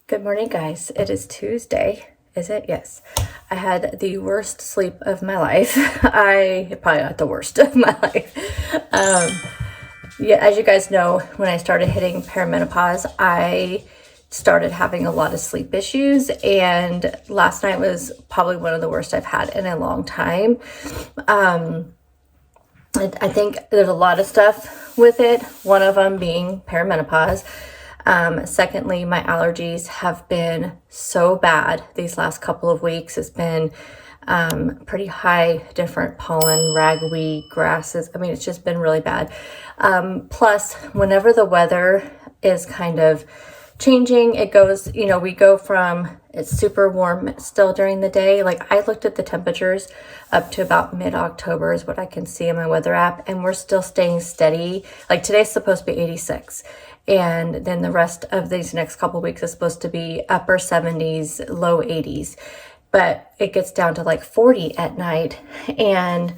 Good morning, guys. It is Tuesday. Is it? Yes. I had the worst sleep of my life. Probably not the worst of my life. Yeah, as you guys know, when I started hitting perimenopause, I started having a lot of sleep issues, and last night was probably one of the worst I've had in a long time. I think there's a lot of stuff with it, one of them being perimenopause. Secondly, my allergies have been so bad these last couple of weeks. It's been pretty high, different pollen, ragweed, grasses. I mean, it's just been really bad. Plus, whenever the weather is kind of changing, it goes, we go from it's super warm still during the day. Like, I looked at the temperatures up to about mid-October is what I can see in my weather app, and we're still staying steady. Like, today's supposed to be 86. And then the rest of these next couple of weeks is supposed to be upper 70s, low 80s. But it gets down to like 40 at night. And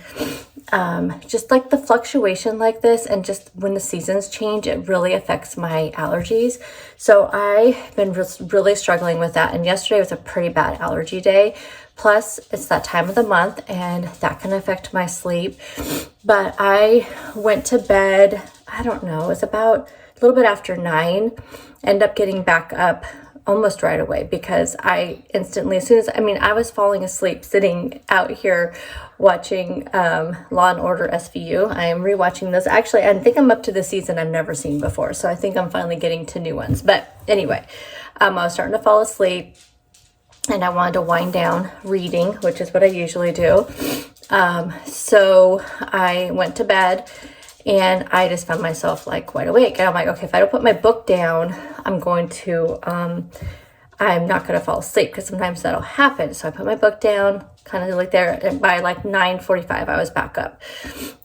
just like the fluctuation like this, and just when the seasons change, it really affects my allergies. So I've been really struggling with that. And yesterday was a pretty bad allergy day. Plus, it's that time of the month, and that can affect my sleep. But I went to bed, I don't know, it was about a little bit after 9, end up getting back up almost right away because I instantly, I was falling asleep sitting out here watching Law and Order SVU. I am rewatching this. Actually, I think I'm up to the season I've never seen before, so I think I'm finally getting to new ones. But anyway, I was starting to fall asleep, and I wanted to wind down reading, which is what I usually do. So I went to bed, and I just found myself like wide awake. And I'm like, okay, if I don't put my book down, I'm not going to fall asleep, because sometimes that'll happen. So I put my book down, kind of like there, and by like 9:45, I was back up.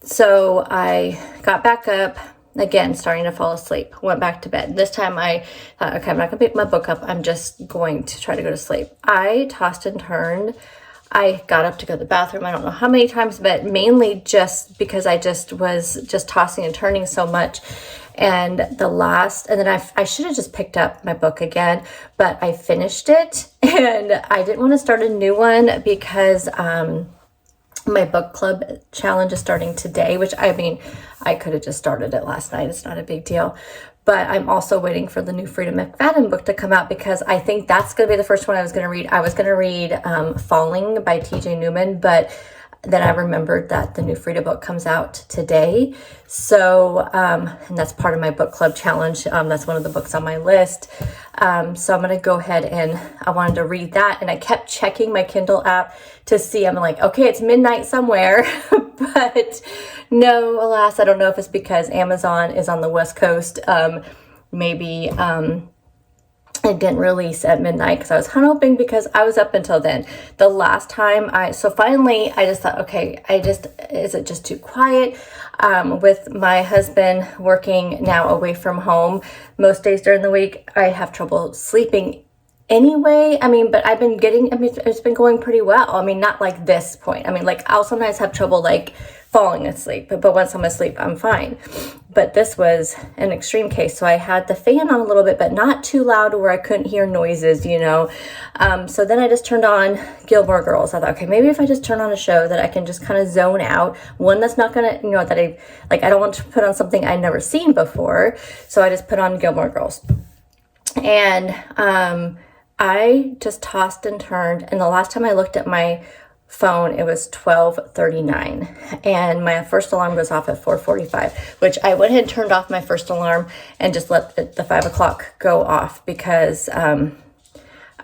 So I got back up, again, starting to fall asleep, went back to bed. This time I thought, okay, I'm not going to pick my book up. I'm just going to try to go to sleep. I tossed and turned. I got up to go to the bathroom. I don't know how many times, but mainly just because I was tossing and turning so much. And then I should have just picked up my book again, but I finished it, and I didn't want to start a new one because my book club challenge is starting today, which I could have just started it last night. It's not a big deal. But I'm also waiting for the new Frida McFadden book to come out, because I think that's going to be the first one I was going to read. I was going to read Falling by TJ Newman, but then I remembered that the new Frida book comes out today. So, and that's part of my book club challenge. That's one of the books on my list. So I'm going to go ahead, and I wanted to read that. And I kept checking my Kindle app to see. I'm like, okay, it's midnight somewhere. But no, alas, I don't know if it's because Amazon is on the West Coast. Maybe it didn't release at midnight, because I was hoping, because I was up until then. The last time finally I just thought, okay, is it just too quiet? With my husband working now away from home most days during the week, I have trouble sleeping anyway. But it's been going pretty well. Not like this point. I'll sometimes have trouble like falling asleep, but once I'm asleep, I'm fine. But this was an extreme case. So I had the fan on a little bit, but not too loud where I couldn't hear noises, So then I just turned on Gilmore Girls. I thought, okay, maybe if I just turn on a show that I can just kind of zone out, one that's not gonna, I don't want to put on something I'd never seen before. So I just put on Gilmore Girls. And I just tossed and turned. And the last time I looked at my phone, it was 12:39, and my first alarm goes off at 4:45, which I went ahead and turned off my first alarm and just let the 5 o'clock go off, because I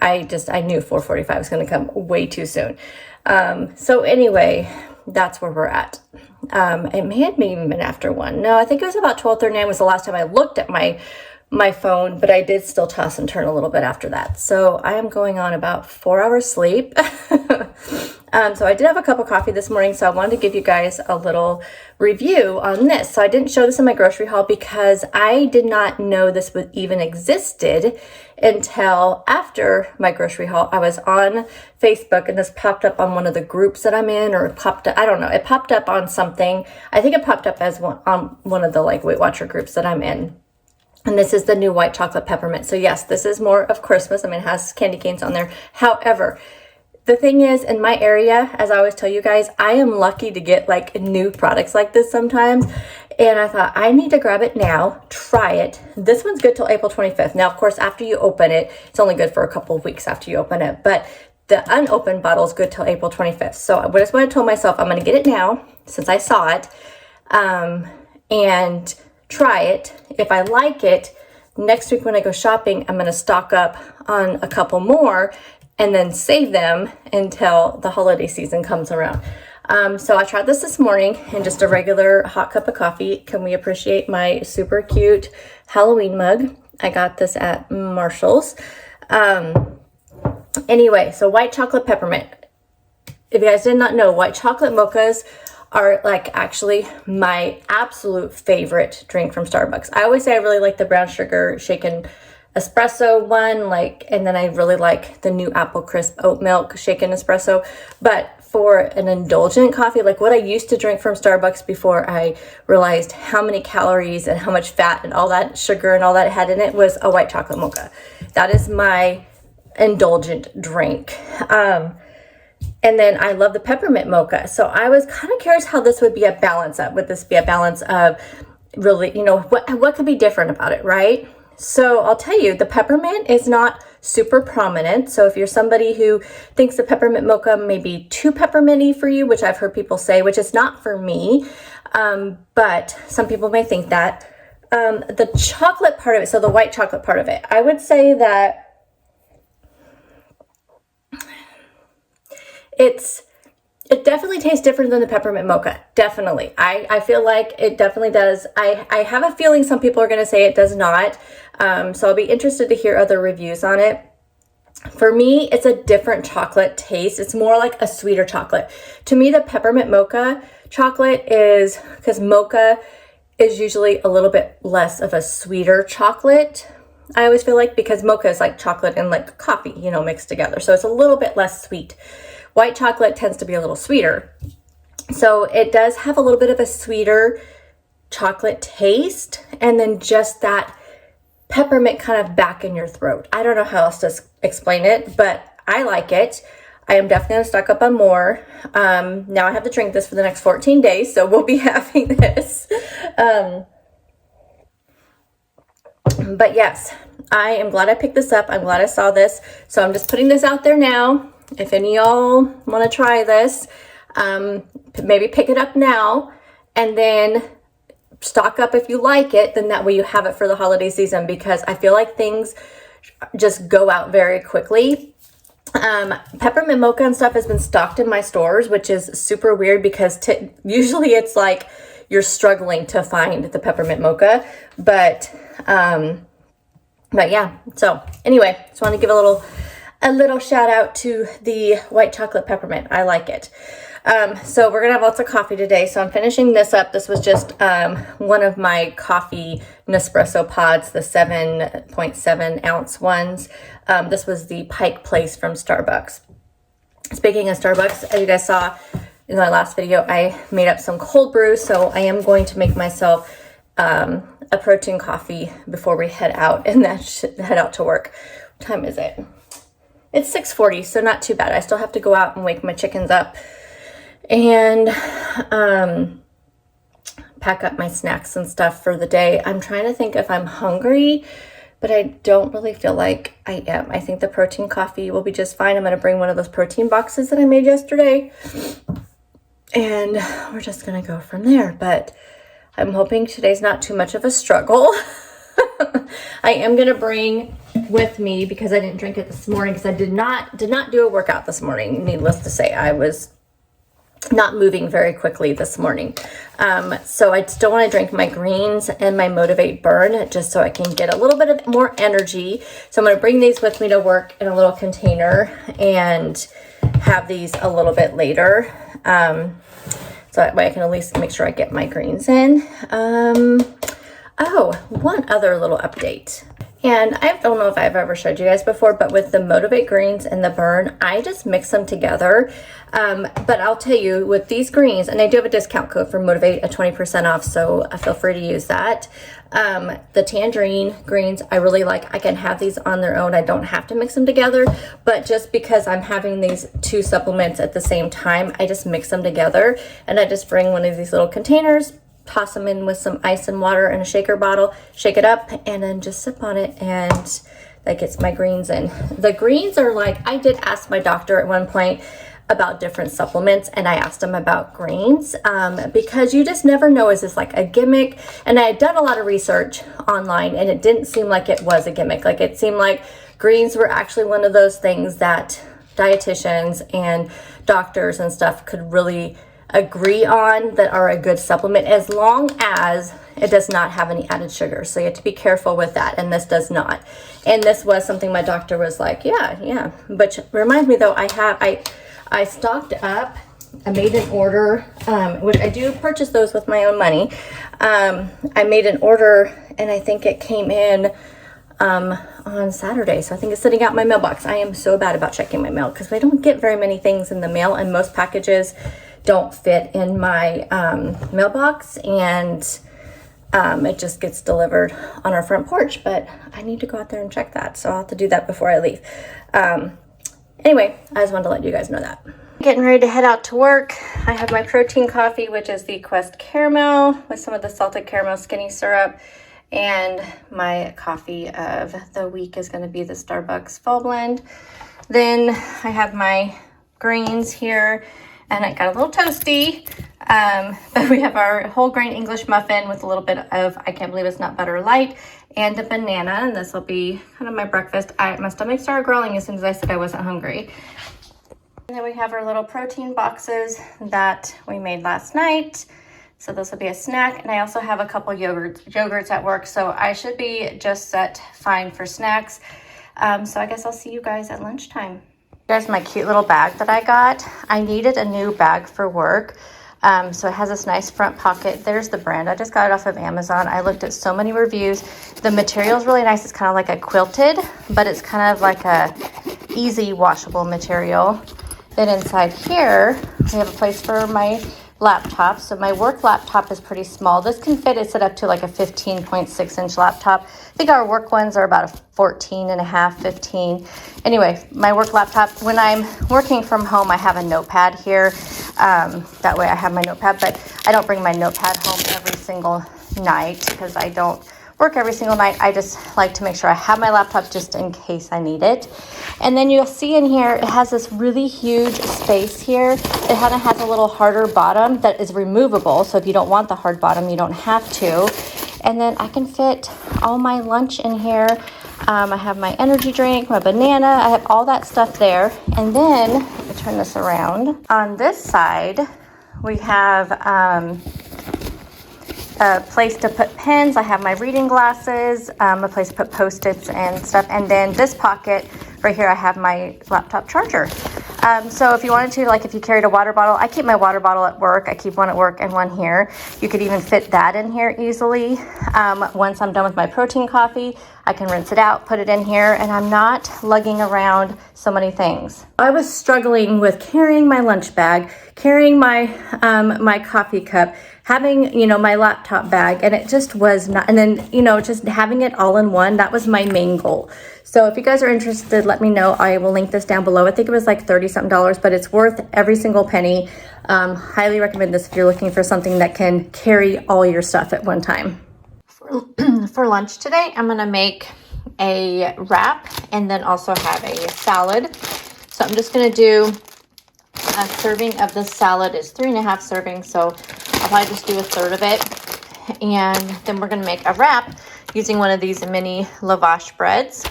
knew 4:45 was going to come way too soon. So anyway, that's where we're at. It may have even been after 1. No, I think it was about 12:39 was the last time I looked at my phone, but I did still toss and turn a little bit after that. So I am going on about 4 hours sleep. So I did have a cup of coffee this morning, so I wanted to give you guys a little review on this. So I didn't show this in my grocery haul because I did not know this even existed until after my grocery haul. I was on Facebook, and this popped up on one of the groups that I'm in, or it popped up, I don't know, it popped up on something. I think it popped up as on one of the like Weight Watcher groups that I'm in. And this is the new white chocolate peppermint. So yes, this is more of Christmas. I mean, it has candy canes on there. However, the thing is, in my area, as I always tell you guys, I am lucky to get like new products like this sometimes. And I thought, I need to grab it now, try it. This one's good till April 25th. Now, of course, after you open it, it's only good for a couple of weeks after you open it. But the unopened bottle is good till April 25th. So that's what I told myself. I'm going to get it now since I saw it and try it. If I like it, next week when I go shopping, I'm going to stock up on a couple more and then save them until the holiday season comes around. So I tried this morning in just a regular hot cup of coffee. Can we appreciate my super cute Halloween mug? I got this at Marshall's. Anyway, so white chocolate peppermint. If you guys did not know, white chocolate mochas are like actually my absolute favorite drink from Starbucks. I always say I really like the brown sugar shaken espresso one, and then I really like the new apple crisp oat milk shaken espresso. But for an indulgent coffee, like what I used to drink from Starbucks before I realized how many calories and how much fat and all that sugar and all that it had in it, was a white chocolate mocha. That is my indulgent drink. And then I love the peppermint mocha. So I was kind of curious how this would be a balance of. Would this be a balance of really, what could be different about it, right? So I'll tell you, the peppermint is not super prominent. So if you're somebody who thinks the peppermint mocha may be too pepperminty for you, which I've heard people say, which is not for me, but some people may think that. The chocolate part of it, so the white chocolate part of it, I would say that it definitely tastes different than the peppermint mocha. Definitely. I feel like it definitely does. I have a feeling some people are going to say it does not. So I'll be interested to hear other reviews on it. For me, it's a different chocolate taste. It's more like a sweeter chocolate. To me, the peppermint mocha chocolate is, because mocha is usually a little bit less of a sweeter chocolate. I always feel like, because mocha is like chocolate and like coffee, mixed together. So it's a little bit less sweet. White chocolate tends to be a little sweeter. So it does have a little bit of a sweeter chocolate taste, and then just that peppermint kind of back in your throat. I don't know how else to explain it, but I like it. I am definitely going to stock up on more. Now I have to drink this for the next 14 days, so we'll be having this. But yes, I am glad I picked this up. I'm glad I saw this. So I'm just putting this out there now. If any of y'all want to try this, maybe pick it up now and then stock up if you like it. Then that way you have it for the holiday season, because I feel like things just go out very quickly. Peppermint mocha and stuff has been stocked in my stores, which is super weird, because usually it's like you're struggling to find the peppermint mocha. But yeah, so anyway, just want to give a little shout out to the white chocolate peppermint. I like it. So we're gonna have lots of coffee today. So I'm finishing this up. This was just one of my coffee Nespresso pods, the 7.7 ounce ones. This was the Pike Place from Starbucks. Speaking of Starbucks, as you guys saw in my last video, I made up some cold brew. So I am going to make myself a protein coffee before we head out and then head out to work. What time is it? It's 6:40, so not too bad. I still have to go out and wake my chickens up and pack up my snacks and stuff for the day. I'm trying to think if I'm hungry, but I don't really feel like I am. I think the protein coffee will be just fine. I'm going to bring one of those protein boxes that I made yesterday, and we're just going to go from there. But I'm hoping today's not too much of a struggle. I am going to bring with me, because I didn't drink it this morning, because I did not do a workout this morning. Needless to say, I was not moving very quickly this morning. So I still want to drink my greens and my Motivate Burn, just so I can get a little bit of more energy. So I'm going to bring these with me to work in a little container and have these a little bit later. So that way I can at least make sure I get my greens in. Oh, one other little update. And I don't know if I've ever showed you guys before, but with the Motivate greens and the Burn, I just mix them together. But I'll tell you, with these greens, and I do have a discount code for Motivate, a 20% off, so feel free to use that. The tangerine greens, I really like. I can have these on their own. I don't have to mix them together, but just because I'm having these two supplements at the same time, I just mix them together, and I just bring one of these little containers, toss them in with some ice and water in a shaker bottle, shake it up, and then just sip on it, and that gets my greens in. The greens are like, I did ask my doctor at one point about different supplements, and I asked him about greens because you just never know, is this like a gimmick? And I had done a lot of research online, and it didn't seem like it was a gimmick. Like, it seemed like greens were actually one of those things that dietitians and doctors and stuff could really agree on that are a good supplement, as long as it does not have any added sugar. So you have to be careful with that, and this does not. And this was something my doctor was like, yeah. But remind me though, I stocked up. I made an order, which I do purchase those with my own money. I made an order, and I think it came in on Saturday. So I think it's sitting out in my mailbox. I am so bad about checking my mail because I don't get very many things in the mail, and most packages don't fit in my mailbox, and it just gets delivered on our front porch. But I need to go out there and check that, so I'll have to do that before I leave. Anyway, I just wanted to let you guys know that. Getting ready to head out to work. I have my protein coffee, which is the Quest Caramel with some of the salted caramel skinny syrup, and my coffee of the week is going to be the Starbucks Fall Blend. Then I have my greens here, and it got a little toasty, but we have our whole grain English muffin with a little bit of, I can't believe it's not butter light, and a banana, and this will be kind of my breakfast. My stomach started growling as soon as I said I wasn't hungry. And then we have our little protein boxes that we made last night, so this will be a snack. And I also have a couple yogurts at work, so I should be just set fine for snacks. So I guess I'll see you guys at lunchtime. There's my cute little bag that I got. I needed a new bag for work. So it has this nice front pocket. There's the brand. I just got it off of Amazon. I looked at so many reviews. The material is really nice. It's kind of like a quilted, but it's kind of like a easy washable material. Then inside here, we have a place for my laptop. So my work laptop is pretty small. This can fit, it's set up to like a 15.6-inch laptop. I think our work ones are about a 14 and a half, 15. Anyway, my work laptop, when I'm working from home, I have a notepad here. That way I have my notepad, but I don't bring my notepad home every single night because I don't work every single night. I just like to make sure I have my laptop just in case I need it. And then you'll see in here, it has this really huge space here. It kind of has a little harder bottom that is removable. So if you don't want the hard bottom, you don't have to. And then I can fit all my lunch in here. I have my energy drink, my banana, I have all that stuff there. And then, let me turn this around. On this side, we have a place to put pens. I have my reading glasses, a place to put Post-its and stuff. And then this pocket right here, I have my laptop charger. So if you wanted to, like if you carried a water bottle, I keep my water bottle at work. I keep one at work and one here. You could even fit that in here easily. Once I'm done with my protein coffee, I can rinse it out, put it in here, and I'm not lugging around so many things. I was struggling with carrying my lunch bag, carrying my my coffee cup, having, you know, my laptop bag, and it just was not, and then, you know, just having it all in one, that was my main goal. So if you guys are interested, let me know. I will link this down below. I think it was like $30-something, but it's worth every single penny. Highly recommend this if you're looking for something that can carry all your stuff at one time. For lunch today, I'm gonna make a wrap and then also have a salad. So I'm just gonna do a serving of the salad. Is 3.5 servings, so I'll probably just do a third of it. And then we're gonna make a wrap using one of these mini lavash breads.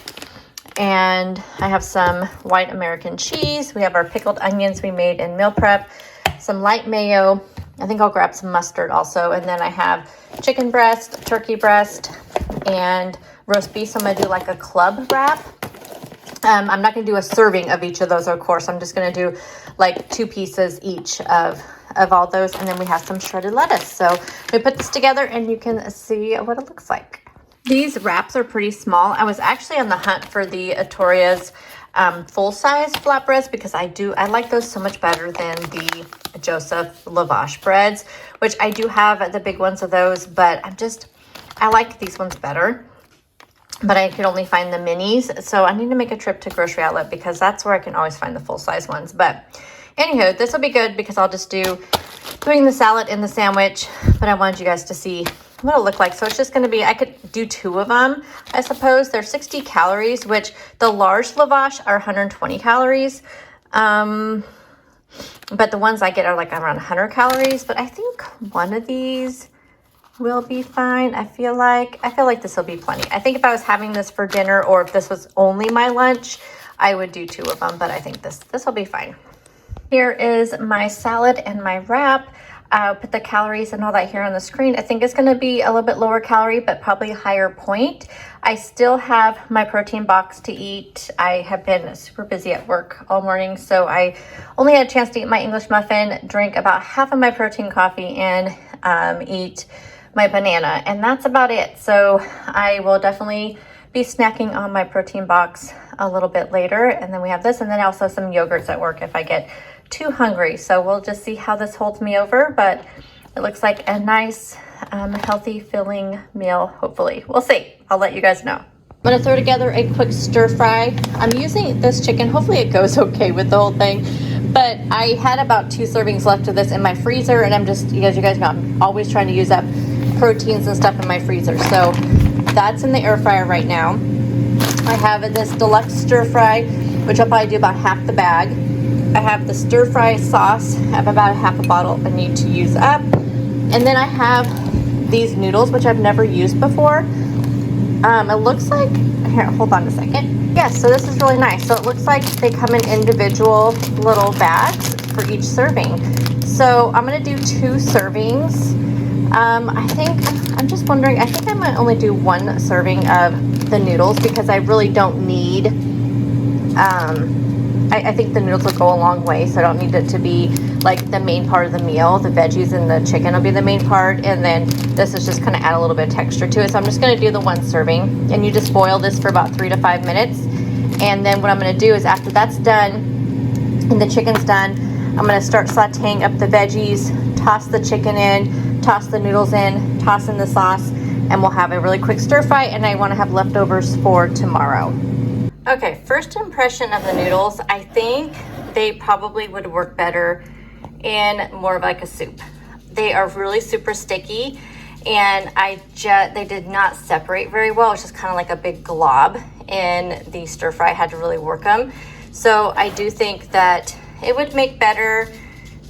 And I have some white American cheese. We have our pickled onions we made in meal prep, some light mayo. I think I'll grab some mustard also. And then I have chicken breast, turkey breast, and roast beef. So I'm gonna do like a club wrap. I'm not gonna do a serving of each of those, of course. I'm just gonna do like 2 pieces each of all those. And then we have some shredded lettuce. So we put this together and you can see what it looks like. These wraps are pretty small. I was actually on the hunt for the Atoria's full-size flatbreads because I like those so much better than the Joseph Lavash breads, which I do have the big ones of those, but I like these ones better. But I could only find the minis, so I need to make a trip to Grocery Outlet because that's where I can always find the full-size ones. But anywho, this will be good because I'll just doing the salad and the sandwich, but I wanted you guys to see what it'll look like. So it's just going to be, I could do 2 of them, I suppose. They're 60 calories, which the large lavash are 120 calories. But the ones I get are like around 100 calories. But I think one of these will be fine. I feel like this will be plenty. I think if I was having this for dinner or if this was only my lunch, I would do 2 of them. But I think this will be fine. Here is my salad and my wrap. I'll put the calories and all that here on the screen. I think it's going to be a little bit lower calorie, but probably a higher point. I still have my protein box to eat. I have been super busy at work all morning, so I only had a chance to eat my English muffin, drink about half of my protein coffee, and eat my banana, and that's about it. So I will definitely be snacking on my protein box a little bit later, and then we have this, and then also some yogurts at work if I get too hungry. So we'll just see how this holds me over, but it looks like a nice healthy filling meal. Hopefully we'll see. I'll let you guys know. I'm gonna throw together a quick stir fry. I'm using this chicken, hopefully it goes okay with the whole thing, but I had about 2 servings left of this in my freezer, and I'm just, you guys know I'm always trying to use up proteins and stuff in my freezer. So that's in the air fryer right now. I have this deluxe stir fry, which I'll probably do about half the bag. I have the stir fry sauce. I have about half a bottle I need to use up. And then I have these noodles, which I've never used before. It looks like, here, hold on a second. Yes, so this is really nice. So it looks like they come in individual little bags for each serving. So I'm gonna do 2 servings. I'm just wondering, I think I might only do 1 serving of the noodles because I really don't need, I think the noodles will go a long way, so I don't need it to be like the main part of the meal. The veggies and the chicken will be the main part, and then this is just going to add a little bit of texture to it. So I'm just going to do the 1 serving, and you just boil this for about 3 to 5 minutes. And then what I'm going to do is after that's done and the chicken's done, I'm going to start sauteing up the veggies, toss the chicken in, toss the noodles in, toss in the sauce, and we'll have a really quick stir fry, and I want to have leftovers for tomorrow. Okay, first impression of the noodles, I think they probably would work better in more of like a soup. They are really super sticky, and they did not separate very well. It's just kind of like a big glob in the stir fry. I had to really work them. So I do think that it would make better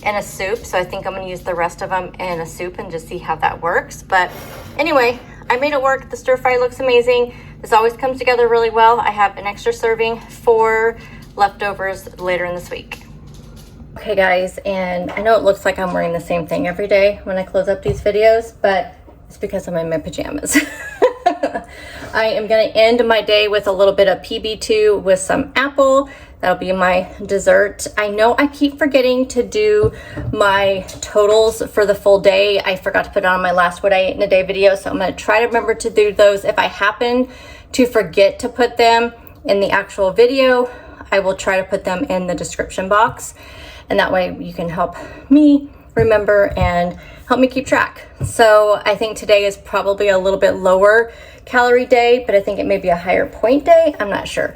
in a soup. So I think I'm going to use the rest of them in a soup and just see how that works. But anyway, I made it work. The stir fry looks amazing. This always comes together really well. I have an extra serving for leftovers later in this week. Okay guys, and I know it looks like I'm wearing the same thing every day when I close up these videos, but it's because I'm in my pajamas. I am going to end my day with a little bit of PB2 with some apple. That'll be my dessert. I know I keep forgetting to do my totals for the full day. I forgot to put it on my last what I ate in a day video, so I'm going to try to remember to do those. If I happen to forget to put them in the actual video, I will try to put them in the description box, and that way you can help me remember and help me keep track. So I think today is probably a little bit lower calorie day, but I think it may be a higher point day. I'm not sure.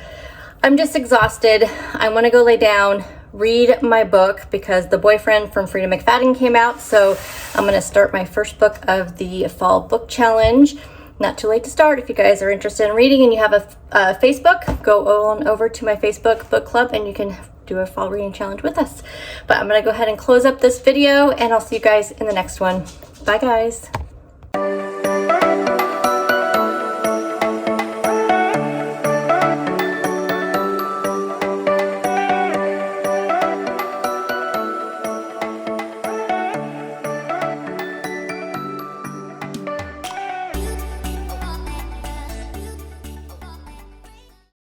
I'm just exhausted. I want to go lay down, read my book because The Boyfriend from Frida McFadden came out. So I'm going to start my first book of the fall book challenge. Not too late to start. If you guys are interested in reading and you have a Facebook, go on over to my Facebook book club and you can do a fall reading challenge with us. But I'm going to go ahead and close up this video, and I'll see you guys in the next one. Bye guys.